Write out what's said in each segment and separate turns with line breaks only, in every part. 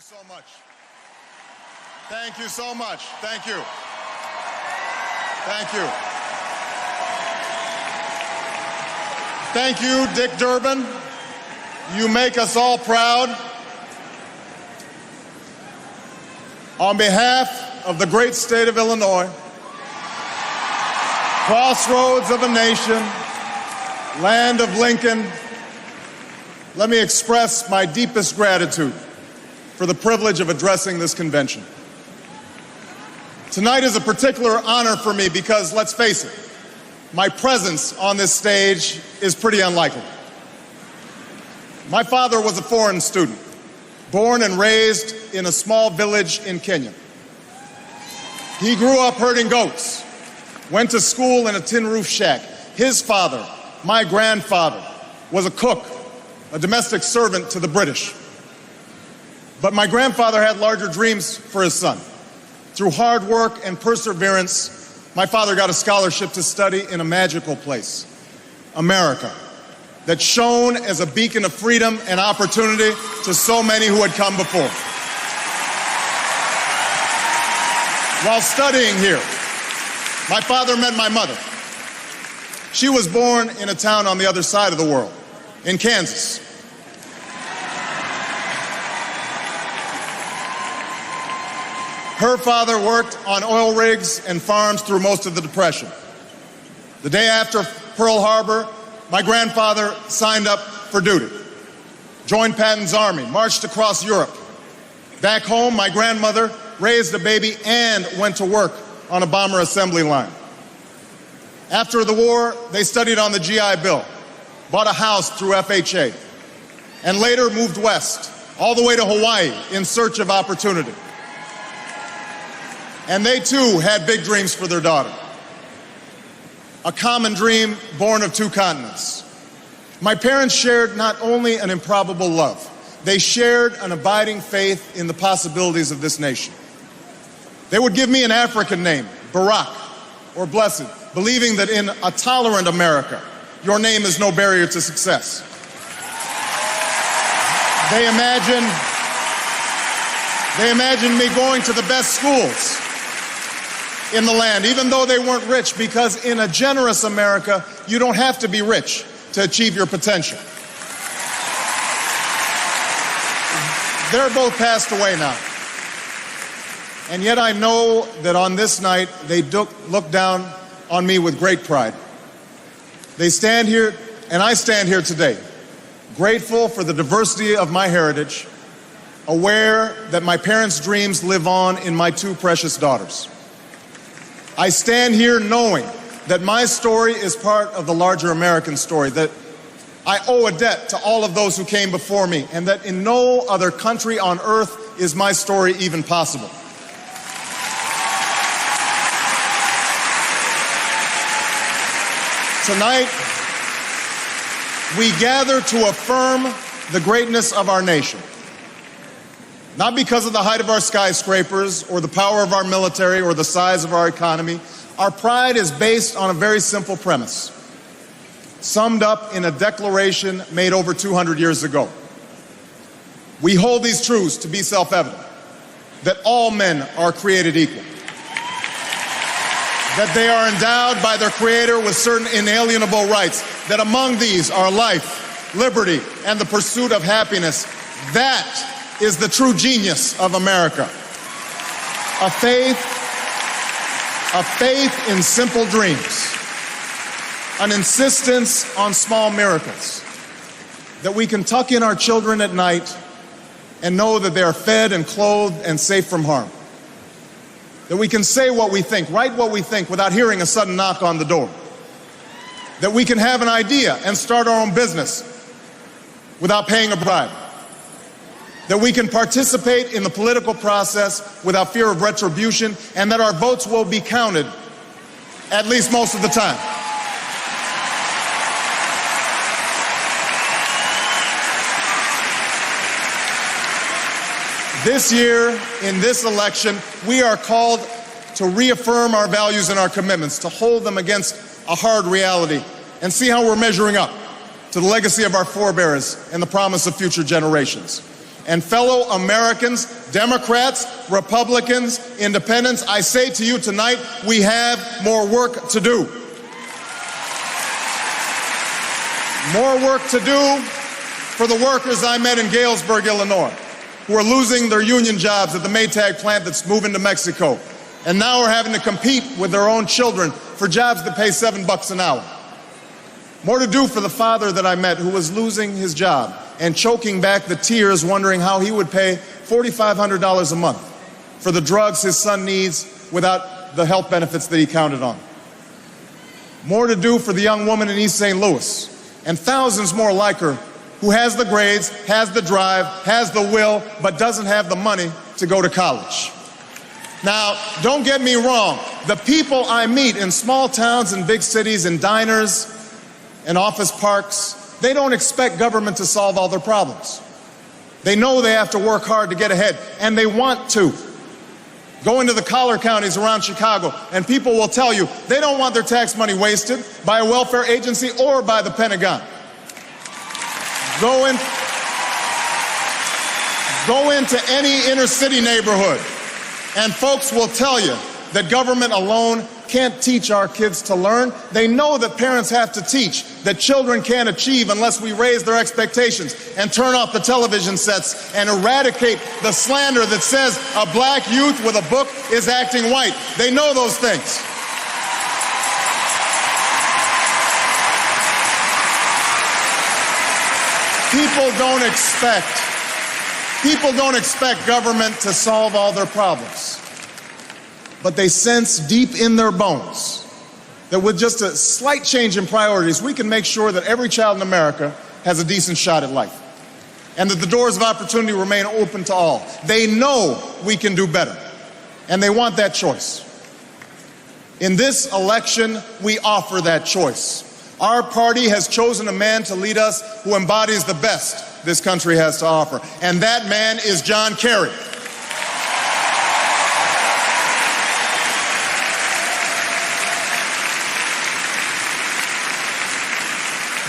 so much. Thank you so much. Thank you. Thank you. Thank you, Dick Durbin. You make us all proud. On behalf of the great state of Illinois, crossroads of a nation, land of Lincoln, let me express my deepest gratitude for the privilege of addressing this convention. Tonight is a particular honor for me because, let's face it, my presence on this stage is pretty unlikely. My father was a foreign student, born and raised in a small village in Kenya. He grew up herding goats, went to school in a tin roof shack. His father, my grandfather, was a cook, a domestic servant to the British. But my grandfather had larger dreams for his son. Through hard work and perseverance, my father got a scholarship to study in a magical place, America, that shone as a beacon of freedom and opportunity to so many who had come before. While studying here, my father met my mother. She was born in a town on the other side of the world, in Kansas. Her father worked on oil rigs and farms through most of the Depression. The day after Pearl Harbor, my grandfather signed up for duty, joined Patton's army, marched across Europe. Back home, my grandmother raised a baby and went to work on a bomber assembly line. After the war, they studied on the GI Bill, bought a house through FHA, and later moved west, all the way to Hawaii in search of opportunity. And they too had big dreams for their daughter. A common dream born of two continents. My parents shared not only an improbable love, they shared an abiding faith in the possibilities of this nation. They would give me an African name, Barak, or Blessed, believing that in a tolerant America, your name is no barrier to success. They imagined me going to the best schools in the land, even though they weren't rich, because in a generous America, you don't have to be rich to achieve your potential. They're both passed away now. And yet I know that on this night, they look down on me with great pride. They stand here, and I stand here today, grateful for the diversity of my heritage, aware that my parents' dreams live on in my two precious daughters. I stand here knowing that my story is part of the larger American story, that I owe a debt to all of those who came before me, and that in no other country on earth is my story even possible. Tonight, we gather to affirm the greatness of our nation. Not because of the height of our skyscrapers or the power of our military or the size of our economy. Our pride is based on a very simple premise, summed up in a declaration made over 200 years ago. We hold these truths to be self-evident, that all men are created equal, that they are endowed by their Creator with certain inalienable rights, that among these are life, liberty, and the pursuit of happiness. That is the true genius of America. A faith in simple dreams, an insistence on small miracles, that we can tuck in our children at night and know that they are fed and clothed and safe from harm, that we can say what we think, write what we think without hearing a sudden knock on the door, that we can have an idea and start our own business without paying a bribe, that we can participate in the political process without fear of retribution, and that our votes will be counted, at least most of the time. This year, in this election, we are called to reaffirm our values and our commitments, to hold them against a hard reality, and see how we're measuring up to the legacy of our forebears and the promise of future generations. And fellow Americans, Democrats, Republicans, Independents, I say to you tonight, we have more work to do. More work to do for the workers I met in Galesburg, Illinois, who are losing their union jobs at the Maytag plant that's moving to Mexico, and now are having to compete with their own children for jobs that pay $7 an hour. More to do for the father that I met who was losing his job and choking back the tears, wondering how he would pay $4,500 a month for the drugs his son needs without the health benefits that he counted on. More to do for the young woman in East St. Louis and thousands more like her who has the grades, has the drive, has the will, but doesn't have the money to go to college. Now, don't get me wrong. The people I meet in small towns and big cities, in diners and office parks, they don't expect government to solve all their problems. They know they have to work hard to get ahead, and they want to. Go into the collar counties around Chicago, and people will tell you they don't want their tax money wasted by a welfare agency or by the Pentagon. Go into any inner city neighborhood, and folks will tell you that government alone can't teach our kids to learn. They know that parents have to teach, that children can't achieve unless we raise their expectations and turn off the television sets and eradicate the slander that says a black youth with a book is acting white. They know those things. People don't expect government to solve all their problems. But they sense deep in their bones that with just a slight change in priorities, we can make sure that every child in America has a decent shot at life, and that the doors of opportunity remain open to all. They know we can do better, and they want that choice. In this election, we offer that choice. Our party has chosen a man to lead us who embodies the best this country has to offer, and that man is John Kerry.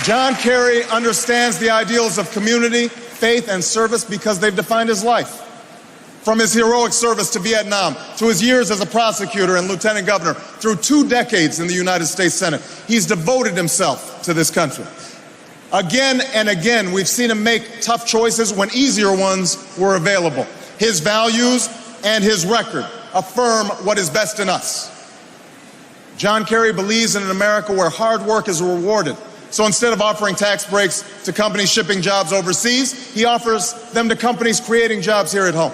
John Kerry understands the ideals of community, faith, and service because they've defined his life. From his heroic service to Vietnam, to his years as a prosecutor and lieutenant governor, through 2 decades in the United States Senate, he's devoted himself to this country. Again and again, we've seen him make tough choices when easier ones were available. His values and his record affirm what is best in us. John Kerry believes in an America where hard work is rewarded. So instead of offering tax breaks to companies shipping jobs overseas, he offers them to companies creating jobs here at home.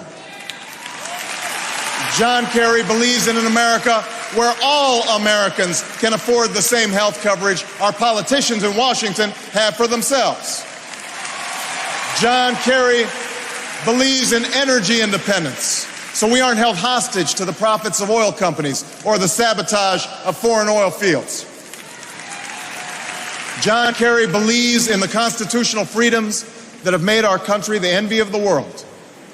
John Kerry believes in an America where all Americans can afford the same health coverage our politicians in Washington have for themselves. John Kerry believes in energy independence, so we aren't held hostage to the profits of oil companies or the sabotage of foreign oil fields. John Kerry believes in the constitutional freedoms that have made our country the envy of the world,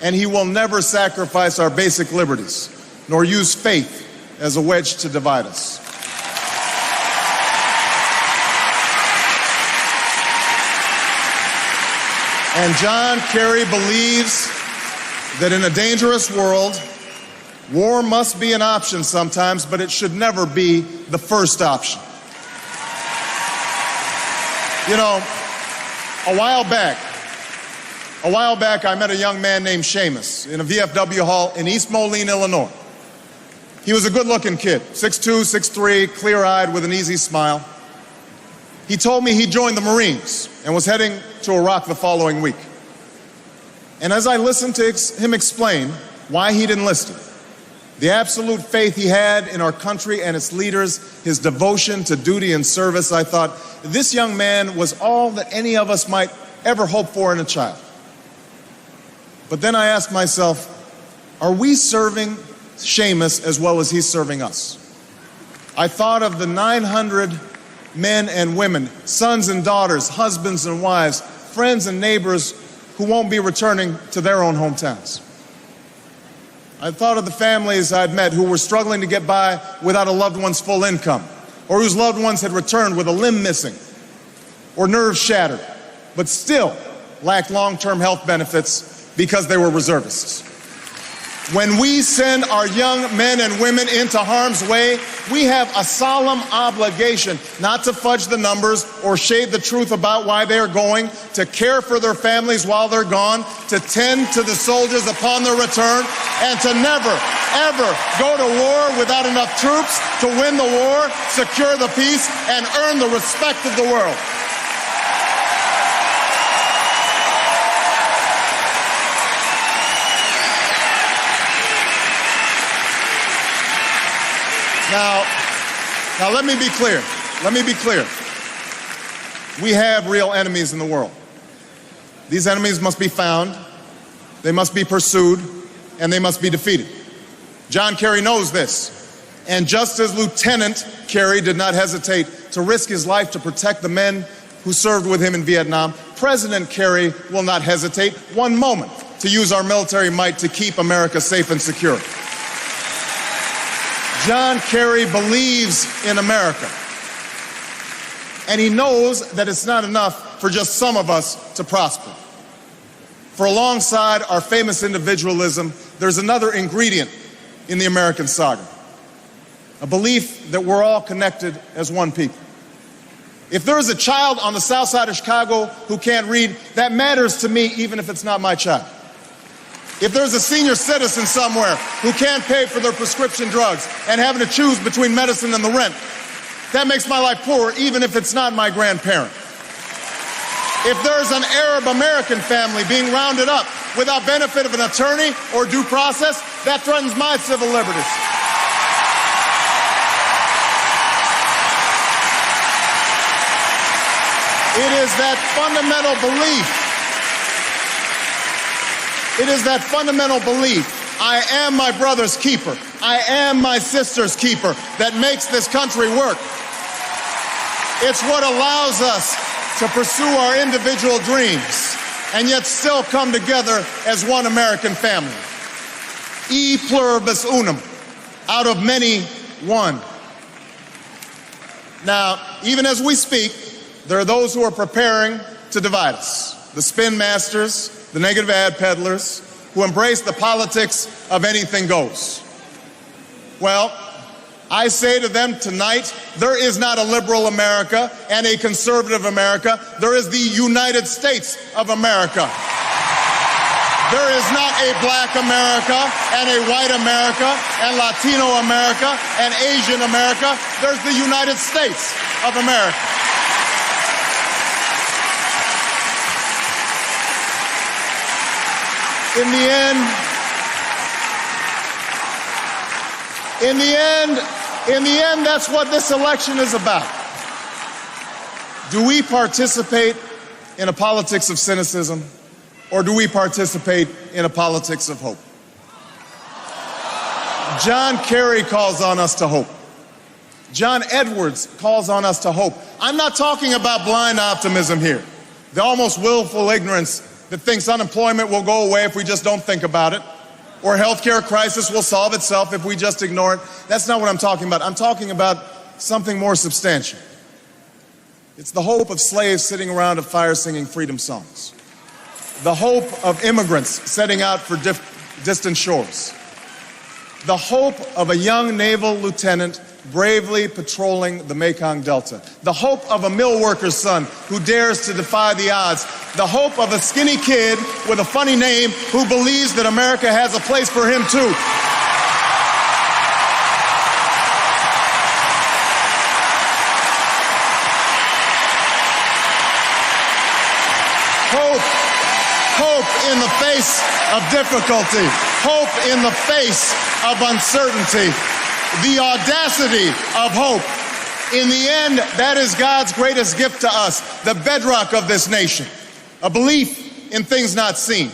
and he will never sacrifice our basic liberties, nor use faith as a wedge to divide us. And John Kerry believes that in a dangerous world, war must be an option sometimes, but it should never be the first option. You know, a while back, I met a young man named Seamus in a VFW hall in East Moline, Illinois. He was a good-looking kid, 6'2", 6'3", clear-eyed with an easy smile. He told me he joined the Marines and was heading to Iraq the following week. And as I listened to him explain why he'd enlisted, the absolute faith he had in our country and its leaders, his devotion to duty and service, I thought, this young man was all that any of us might ever hope for in a child. But then I asked myself, are we serving Seamus as well as he's serving us? I thought of the 900 men and women, sons and daughters, husbands and wives, friends and neighbors who won't be returning to their own hometowns. I thought of the families I'd met who were struggling to get by without a loved one's full income, or whose loved ones had returned with a limb missing or nerves shattered, but still lacked long-term health benefits because they were reservists. When we send our young men and women into harm's way, we have a solemn obligation not to fudge the numbers or shade the truth about why they are going, to care for their families while they're gone, to tend to the soldiers upon their return, and to never, ever go to war without enough troops to win the war, secure the peace, and earn the respect of the world. Now let me be clear. Let me be clear. We have real enemies in the world. These enemies must be found, they must be pursued, and they must be defeated. John Kerry knows this. And just as Lieutenant Kerry did not hesitate to risk his life to protect the men who served with him in Vietnam, President Kerry will not hesitate one moment to use our military might to keep America safe and secure. John Kerry believes in America, and he knows that it's not enough for just some of us to prosper. For alongside our famous individualism, there's another ingredient in the American saga, a belief that we're all connected as one people. If there is a child on the south side of Chicago who can't read, that matters to me even if it's not my child. If there's a senior citizen somewhere who can't pay for their prescription drugs and having to choose between medicine and the rent, that makes my life poor even if it's not my grandparent. If there's an Arab American family being rounded up without benefit of an attorney or due process, that threatens my civil liberties. It is that fundamental belief. It is that fundamental belief, I am my brother's keeper, I am my sister's keeper, that makes this country work. It's what allows us to pursue our individual dreams and yet still come together as one American family. E pluribus unum, out of many, one. Now, even as we speak, there are those who are preparing to divide us. The spin masters, the negative ad peddlers, who embrace the politics of anything goes. Well, I say to them tonight, there is not a liberal America and a conservative America. There is the United States of America. There is not a black America and a white America and Latino America and Asian America. There's the United States of America. In the end, that's what this election is about. Do we participate in a politics of cynicism, or do we participate in a politics of hope? John Kerry calls on us to hope. John Edwards calls on us to hope. I'm not talking about blind optimism here, the almost willful ignorance that thinks unemployment will go away if we just don't think about it, or healthcare crisis will solve itself if we just ignore it. That's not what I'm talking about. I'm talking about something more substantial. It's the hope of slaves sitting around a fire singing freedom songs. The hope of immigrants setting out for distant shores. The hope of a young naval lieutenant bravely patrolling the Mekong Delta. The hope of a mill worker's son who dares to defy the odds. The hope of a skinny kid with a funny name who believes that America has a place for him too. Hope in the face of difficulty. Hope in the face of uncertainty. The audacity of hope. In the end, that is God's greatest gift to us, the bedrock of this nation. A belief in things not seen.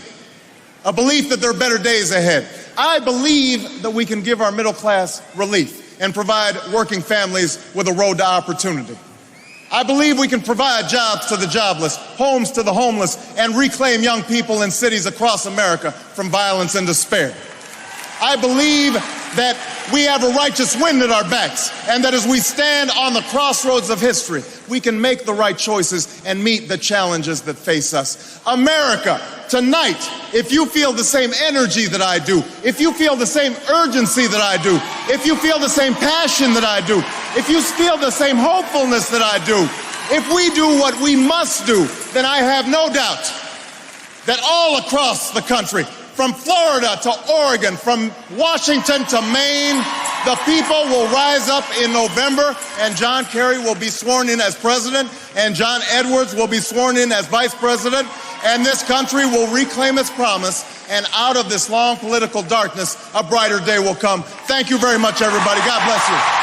A belief that there are better days ahead. I believe that we can give our middle class relief and provide working families with a road to opportunity. I believe we can provide jobs to the jobless, homes to the homeless, and reclaim young people in cities across America from violence and despair. I believe that we have a righteous wind at our backs, and that as we stand on the crossroads of history, we can make the right choices and meet the challenges that face us. America, tonight, if you feel the same energy that I do, if you feel the same urgency that I do, if you feel the same passion that I do, if you feel the same hopefulness that I do, if we do what we must do, then I have no doubt that all across the country, from Florida to Oregon, from Washington to Maine, the people will rise up in November, and John Kerry will be sworn in as president, and John Edwards will be sworn in as vice president, and this country will reclaim its promise, and out of this long political darkness, a brighter day will come. Thank you very much, everybody. God bless you.